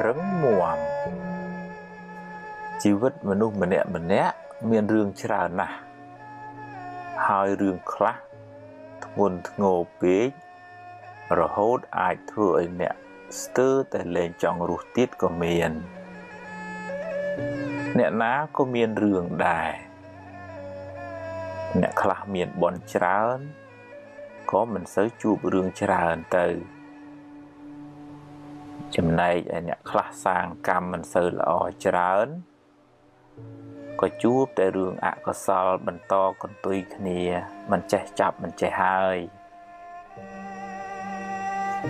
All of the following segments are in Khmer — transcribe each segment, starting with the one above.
រឹងមាំជីវិតមនុស្សម្នាក់មានរឿងច្រើនណាស់ហើយរឿងខ្លះធ្ងន់ធ្ងរពេករហូតអាចធ្វើឲ្យអ្នកស្ទើរតែលែងចង់រស់ទៀតក៏មានអ្នកណាក៏មានរឿងដែរអ្នកខ្លះមានបុណ្យច្រើនក៏មិនសូវជួបរឿងច្រើនទៅចំណែកឯអ្នកខ្លះសាងកម្មមិនសូវល្អច្រើនក៏ជួបតែរឿងអកុសលបន្តកន្ទុយគ្នាមិនចេះចាប់មិនចេះហើយ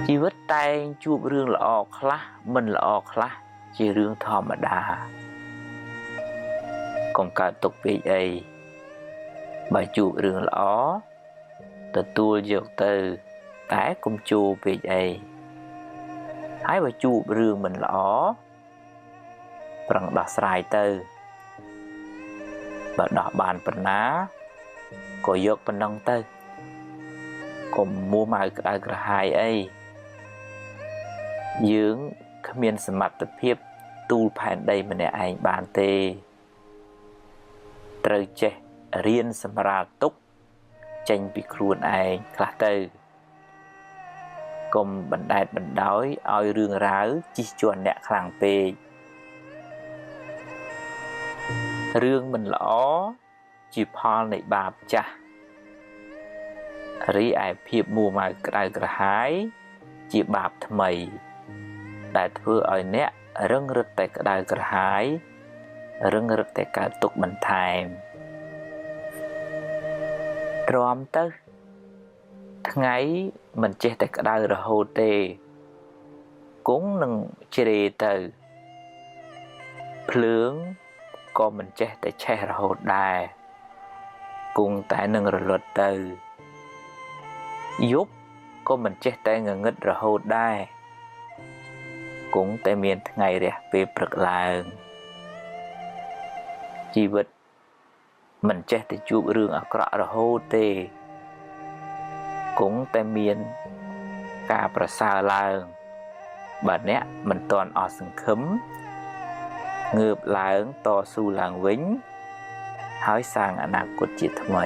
ជីវិតតែងជួបរឿងល្អខ្លះមិនល្អខ្លះជារឿងធម្មតាកុំកើតទុកពេកអីបើជួបរឿងល្អទទួលយកទៅតែកុំជួបពេកអីហើយបើជួបរឿងមិនល្អប្រឹងដោះស្រាយទៅបើដោះបានប៉ុណ្ណាក៏យកប៉ុណ្ណឹងទៅកុំមួម៉ៅក្តៅក្រហាយអីយើងគ្មានសមត្ថភាពទូលផែនដីម្នាក់ឯងបានទេត្រូវចេះរៀនសម្រាលទុកចេញពីខ្លួនឯងខ្លះទៅកុំបណ្ដែតបណ្ដោយឲ្យរឿងរ៉ាវជិះជាន់អ្នកខ្លាំងពេករឿងមិនល្អជាផលនៃបាបចាស់រីឯភាពមួម៉ៅក្តៅក្រហាយជាបាបថ្មីដែលធ្វើឲ្យអ្នករឹងរឹតតែក្តៅក្រហាយរឹងរឹតតែកើតទុក្ខបន្ថែមទ្រាំទៅថ្ងៃមិនចេះតែក្តៅរហូតទេគង់នឹងជ្រេទៅភ្លើងក៏មិនចេះតែឆេះរហូតដែរគង់តែនឹងរលត់ទៅយប់ក៏មិនចេះតែងងឹតរហូតដែរគង់តែមានថ្ងៃរះពេលព្រឹកឡើងជីវិតមិនចេះតែជួបរឿងអាក្រក់រហូតទេគង់តែមានការប្រសើរឡើងបើអ្នកមិនទាន់អស់សង្ឃឹមងើបឡើងតស៊ូឡើងវិញហើយសាងអនាគតជាថ្មី